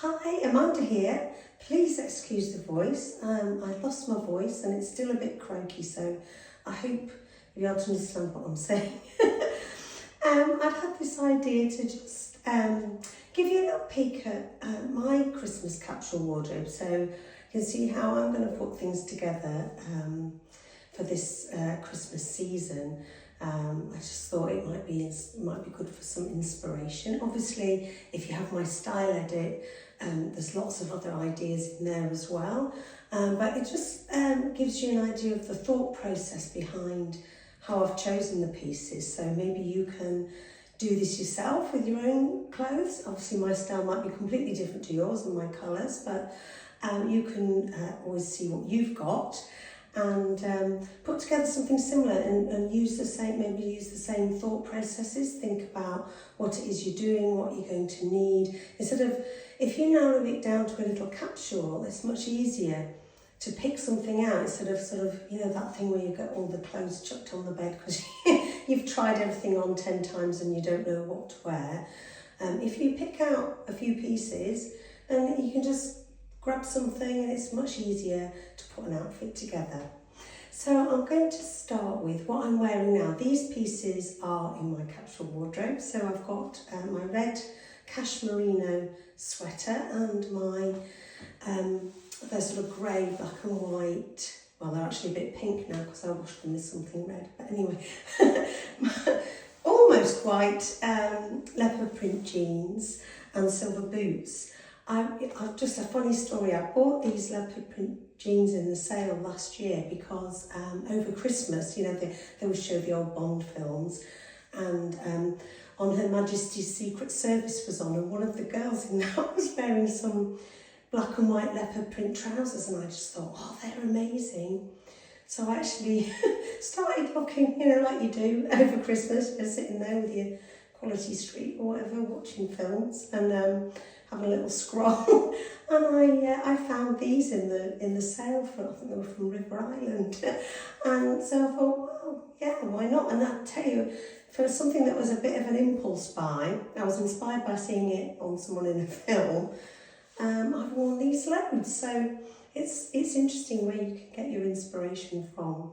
Hi, Amanda here. Please excuse the voice. I lost my voice and it's still a bit croaky, so I hope you'll be able to understand what I'm saying. I'd had this idea to just give you a little peek at my Christmas capsule wardrobe, so you can see how I'm going to put things together for this Christmas season. I just thought it might be good for some inspiration. Obviously, if you have my style edit, there's lots of other ideas in there as well. But it just gives you an idea of the thought process behind how I've chosen the pieces. So maybe you can do this yourself with your own clothes. Obviously, my style might be completely different to yours and my colours, but you can always see what you've got and put together something similar and use the same thought processes. Think about what it is you're doing, what you're going to need. Instead of, if you narrow it down to a little capsule, it's much easier to pick something out instead of that thing where you get all the clothes chucked on the bed because you've tried everything on 10 times and you don't know what to wear. If you pick out a few pieces, then you can just grab something and it's much easier to put an outfit together. So I'm going to start with what I'm wearing now. These pieces are in my capsule wardrobe. So I've got my red Cashmerino sweater and my they're sort of grey, black and white. Well, they're actually a bit pink now because I washed them with something red. But anyway, almost white leopard print jeans and silver boots. I've just a funny story. I bought these leopard print jeans in the sale last year because over Christmas, you know, they would show the old Bond films, and on Her Majesty's Secret Service was on, and one of the girls in that was wearing some black and white leopard print trousers, and I just thought, oh, they're amazing. So I actually started looking, you know, like you do over Christmas, just sitting there with your Quality Street or whatever, watching films and having a little scroll. And I found these in the sale for, I think they were from River Island. And so I thought, well, yeah, why not? And I tell you, for something that was a bit of an impulse buy, I was inspired by seeing it on someone in a film. I've worn these loads, so it's interesting where you can get your inspiration from.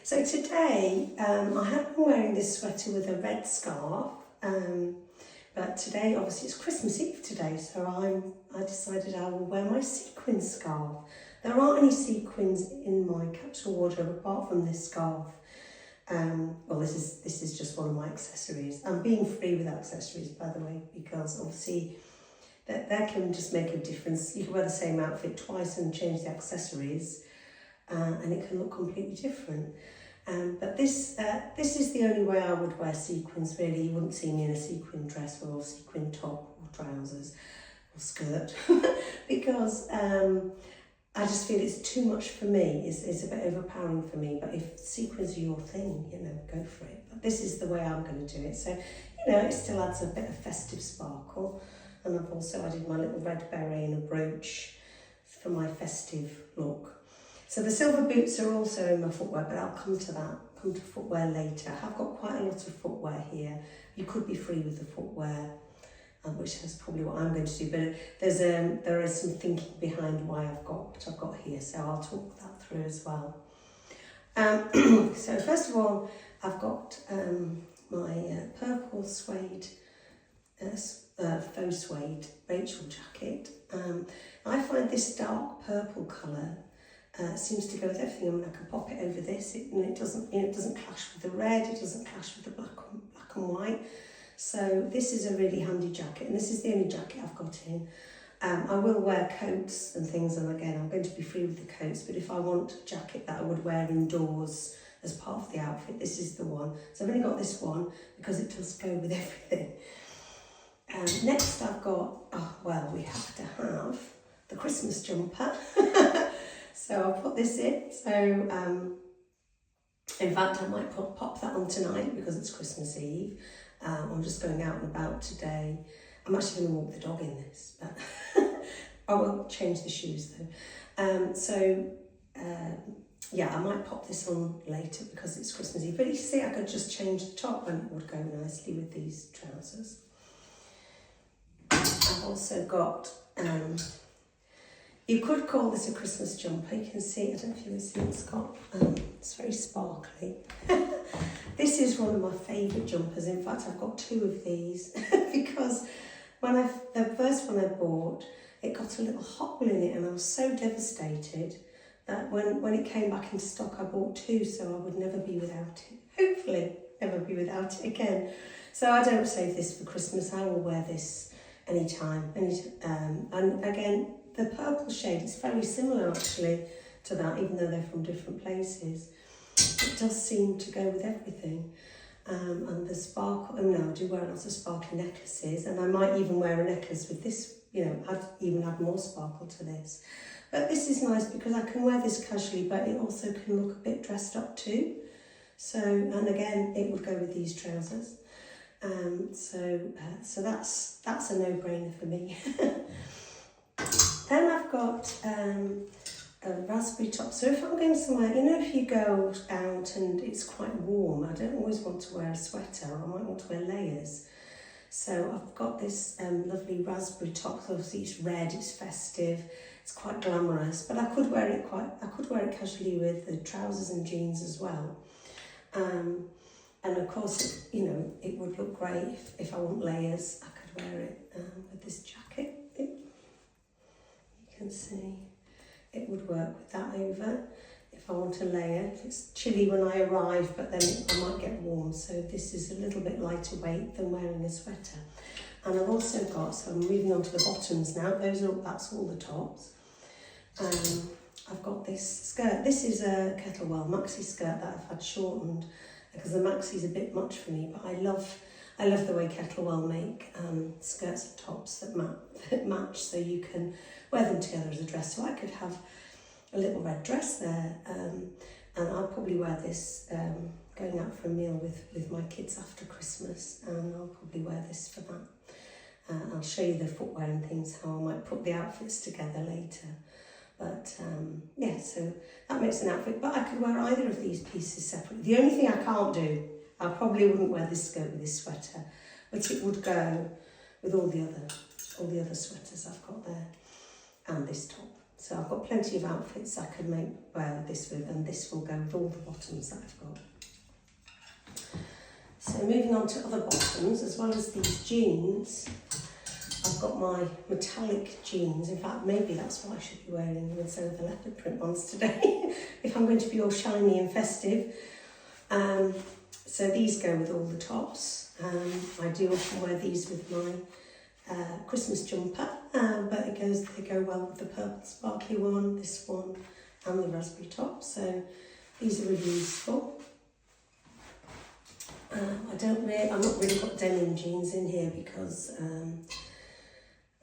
So today, I have been wearing this sweater with a red scarf, but today, obviously it's Christmas Eve today, so I decided I will wear my sequin scarf. There aren't any sequins in my capsule wardrobe apart from this scarf. Well, this is just one of my accessories. I'm being free with accessories, by the way, because obviously that can just make a difference. You can wear the same outfit twice and change the accessories, and it can look completely different. But this is the only way I would wear sequins, really. You wouldn't see me in a sequin dress or a sequin top or trousers or skirt because I just feel it's too much for me. It's a bit overpowering for me. But if sequins are your thing, you know, go for it. But this is the way I'm going to do it. So, you know, it still adds a bit of festive sparkle. And I've also added my little red beret and a brooch for my festive look. So the silver boots are also in my footwear, but I'll come to footwear later. I've got quite a lot of footwear here. You could be free with the footwear, which is probably what I'm going to do, but there is some thinking behind why I've got what I've got here, so I'll talk that through as well. So first of all, I've got my purple suede, faux suede Rachel jacket. I find this dark purple colour seems to go with everything. I mean, I can pop it over this, and it doesn't clash with the red, it doesn't clash with the black and white. So this is a really handy jacket, and this is the only jacket I've got in. I will wear coats and things, and again, I'm going to be free with the coats, but if I want a jacket that I would wear indoors as part of the outfit, this is the one. So I've only got this one because it does go with everything. Next I've got, we have to have the Christmas jumper. So I'll put this in. So in fact, I might pop that on tonight because it's Christmas Eve. I'm just going out and about today. I'm actually going to walk the dog in this, but I won't change the shoes though. Yeah, I might pop this on later because it's Christmas Eve. But you see, I could just change the top and it would go nicely with these trousers. I've also got, you could call this a Christmas jumper. You can see, I don't know if you can see, it's very sparkly. This is one of my favourite jumpers. In fact, I've got 2 of these because the first one I bought, it got a little hole in it, and I was so devastated that when it came back into stock, I bought 2, so I would never be without it. Hopefully, never be without it again. So I don't save this for Christmas. I will wear this anytime. And again, the purple shade is very similar actually to that, even though they're from different places. It does seem to go with everything. And the sparkle, I do wear lots of sparkly necklaces, and I might even wear a necklace with this, I'd even add more sparkle to this. But this is nice because I can wear this casually, but it also can look a bit dressed up too. So, and again, it would go with these trousers. So that's a no-brainer for me. Then I've got a raspberry top. So if I'm going somewhere, if you go out and it's quite warm, I don't always want to wear a sweater. I might want to wear layers. So I've got this lovely raspberry top. Obviously it's red, it's festive, it's quite glamorous, but I could wear it casually with the trousers and jeans as well. And of course, it would look great if I want layers. I could wear it with this jacket. You can see it would work with that over. If I want a layer, it's chilly when I arrive, but then I might get warm. So this is a little bit lighter weight than wearing a sweater. And I've also got, so I'm moving on to the bottoms now. That's all the tops. I've got this skirt. This is a Kettlewell Maxi skirt that I've had shortened because the Maxi's a bit much for me, but I love the way Kettlewell make skirts and tops that match, so you can wear them together as a dress. So I could have a little red dress there, and I'll probably wear this going out for a meal with my kids after Christmas, and I'll probably wear this for that. I'll show you the footwear and things, how I might put the outfits together later. But yeah, so that makes an outfit. But I could wear either of these pieces separately. The only thing I can't do, I probably wouldn't wear this skirt with this sweater, but it would go with all the other sweaters I've got there and this top. So I've got plenty of outfits I could wear this with, and this will go with all the bottoms that I've got. So moving on to other bottoms, as well as these jeans, I've got my metallic jeans. In fact, maybe that's what I should be wearing instead of the leopard print ones today, if I'm going to be all shiny and festive. So these go with all the tops. I do often wear these with my Christmas jumper, but they go well with the purple sparkly one, this one, and the raspberry top. So these are really useful. I'm not really got denim jeans in here because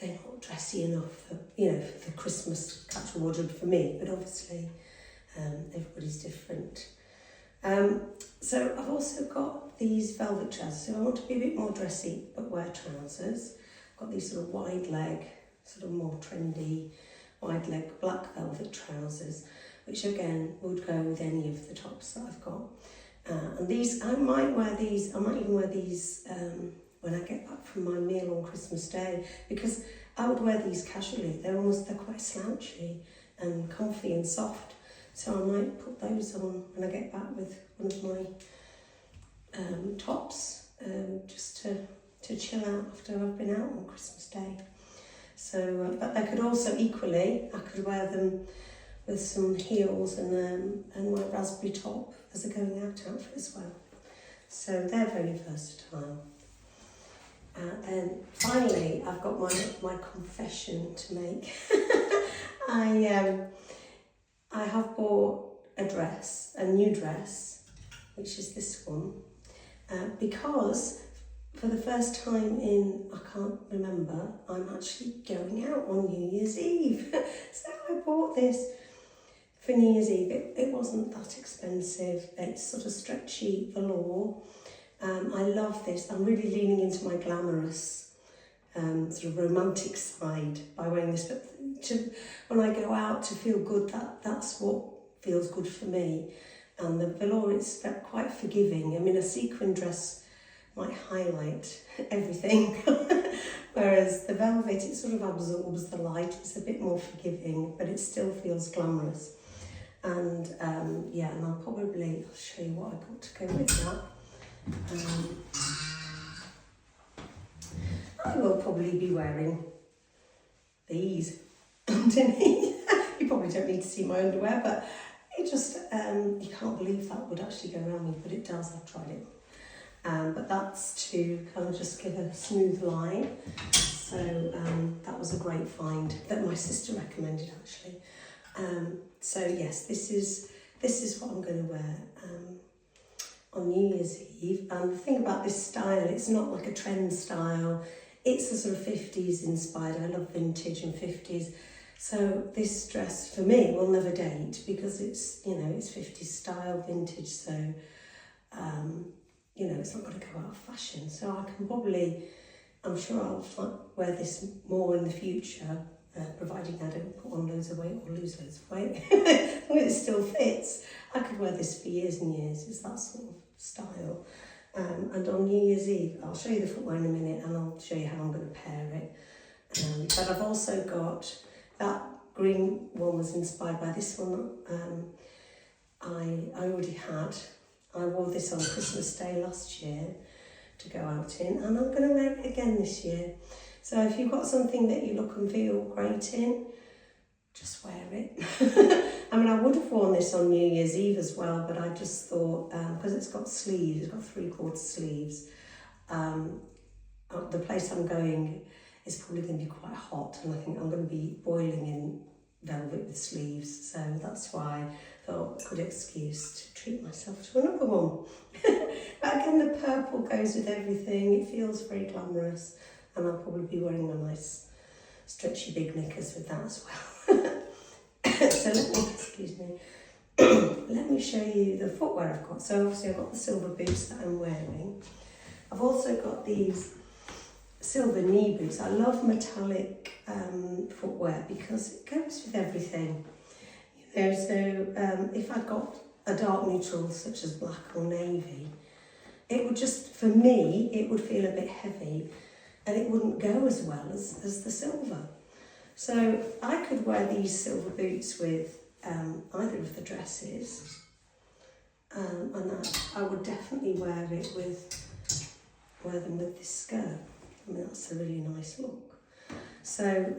they're not dressy enough for the Christmas capsule wardrobe for me. But obviously, everybody's different. So I've also got these velvet trousers. So I want to be a bit more dressy, but wear trousers. I've got these sort of wide leg, sort of more trendy, wide leg black velvet trousers, which again would go with any of the tops that I've got. And these, I might even wear these when I get back from my meal on Christmas Day, because I would wear these casually. They're quite slouchy and comfy and soft. So I might put those on when I get back with one of my tops, just to chill out after I've been out on Christmas Day. So, but I could also equally, I could wear them with some heels and my raspberry top as a going out outfit as well. So they're very versatile. Then finally, I've got my confession to make. I have bought a new dress, which is this one, because for the first time I can't remember, I'm actually going out on New Year's Eve. So I bought this for New Year's Eve. It wasn't that expensive. It's sort of stretchy velour. I love this. I'm really leaning into my glamorous sort of romantic side by wearing this. But when I go out to feel good, that's what feels good for me. And the velour is quite forgiving. I mean, a sequin dress might highlight everything. Whereas the velvet, it sort of absorbs the light, it's a bit more forgiving, but it still feels glamorous. And yeah, and I'll show you what I got to go with that. I will probably be wearing these underneath. You probably don't need to see my underwear, but it just, you can't believe that would actually go around me, but it does, I've tried it. But that's to kind of just give a smooth line. So that was a great find that my sister recommended actually. So yes, this is what I'm going to wear on New Year's Eve. And the thing about this style, it's not like a trend style. It's a sort of 50s inspired. I love vintage and 50s. So this dress for me will never date because it's, you know, it's 50s style vintage. So, you know, it's not going to go out of fashion. So I can probably, I'm sure I'll wear this more in the future, providing I don't put on loads of weight or lose loads of weight. As long as it still fits, I could wear this for years and years. It's that sort of style. And on New Year's Eve, I'll show you the footwear in a minute and I'll show you how I'm going to pair it. But I've also got, that green one was inspired by this one I already had. I wore this on Christmas Day last year to go out in, and I'm going to wear it again this year. So if you've got something that you look and feel great in, just wear it. I mean, I would have worn this on New Year's Eve as well, but I just thought, because it's got sleeves, it's got 3/4 sleeves, the place I'm going is probably going to be quite hot, and I think I'm going to be boiling in velvet with sleeves, so that's why I thought good excuse to treat myself to another one. But again, the purple goes with everything, it feels very glamorous, and I'll probably be wearing my nice stretchy big knickers with that as well. So let me show you the footwear I've got. So obviously I've got the silver boots that I'm wearing. I've also got these silver knee boots. I love metallic footwear because it goes with everything. You know, so if I've got a dark neutral such as black or navy, it would just, for me, it would feel a bit heavy and it wouldn't go as well as the silver. So I could wear these silver boots with either of the dresses, and I would definitely wear them with this skirt. I mean, that's a really nice look. So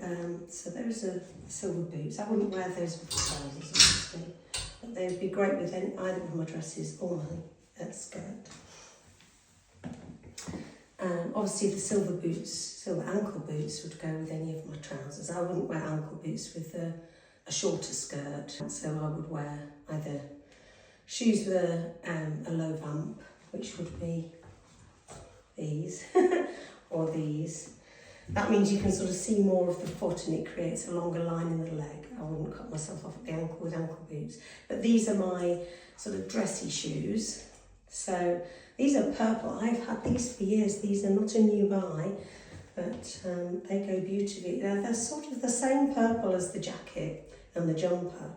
so those are silver boots. I wouldn't wear those with the trousers, obviously, but they would be great with either of my dresses or my skirt. Obviously the silver ankle boots would go with any of my trousers. I wouldn't wear ankle boots with a shorter skirt, so I would wear either shoes with a low vamp, which would be these, or these. That means you can sort of see more of the foot and it creates a longer line in the leg. I wouldn't cut myself off at the ankle with ankle boots. But these are my sort of dressy shoes. So these are purple. I've had these for years. These are not a new buy, but they go beautifully. They're sort of the same purple as the jacket and the jumper.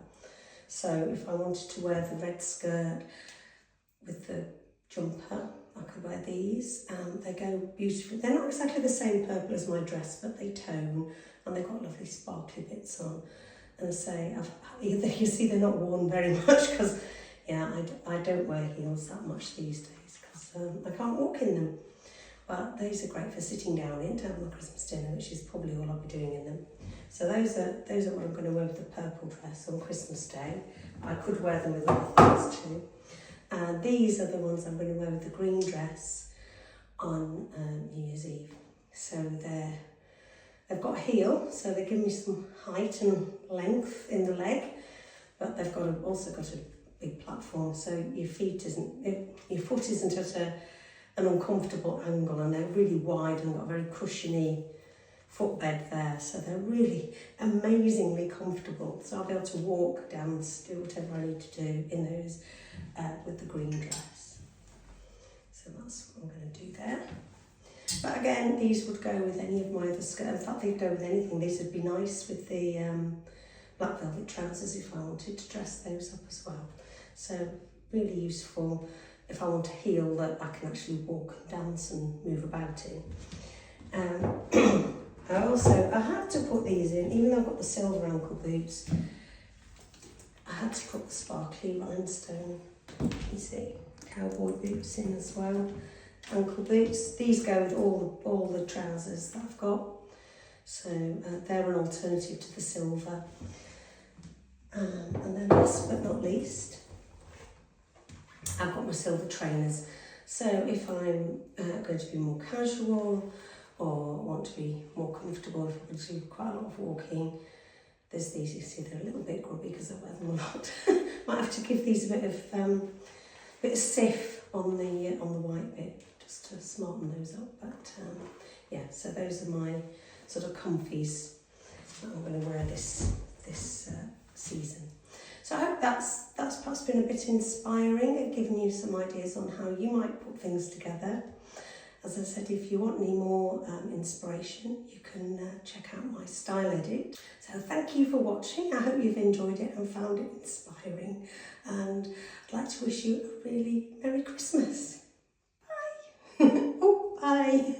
So if I wanted to wear the red skirt with the jumper, I could wear these. They go beautifully. They're not exactly the same purple as my dress, but they tone and they've got lovely sparkly bits on. And say, you see they're not worn very much because, yeah, I don't wear heels that much these days because I can't walk in them. But these are great for sitting down in to have my Christmas dinner, which is probably all I'll be doing in them. So those are what I'm going to wear with the purple dress on Christmas Day. I could wear them with other things too. And these are the ones I'm going to wear with the green dress on New Year's Eve. So they've got a heel, so they give me some height and length in the leg, but they've also got a big platform, so your foot isn't at an uncomfortable angle, and they're really wide and got a very cushiony footbed there, so they're really amazingly comfortable. So I'll be able to walk, dance, do whatever I need to do in those with the green dress. So that's what I'm going to do there. But again, these would go with any of my other skirts. In fact, they'd go with anything. These would be nice with the black velvet trousers if I wanted to dress those up as well. So really useful if I want a heel that I can actually walk and dance and move about in. I had to put these in, even though I've got the silver ankle boots, I had to put the sparkly rhinestone, you see, cowboy boots in as well. Ankle boots, these go with all the trousers that I've got, so they're an alternative to the silver. And then last but not least, I've got my silver trainers. So if I'm going to be more casual or want to be more comfortable, if I want to do quite a lot of walking, there's these. You see they're a little bit grubby because I wear them a lot. Might have to give these a bit of stiff on the white bit just to smarten those up. But yeah, so those are my sort of comfies that I'm going to wear this season. So I hope that's perhaps been a bit inspiring and given you some ideas on how you might put things together. As I said, if you want any more inspiration, you can check out my style edit. So thank you for watching. I hope you've enjoyed it and found it inspiring. And I'd like to wish you a really Merry Christmas. Bye. Oh, bye.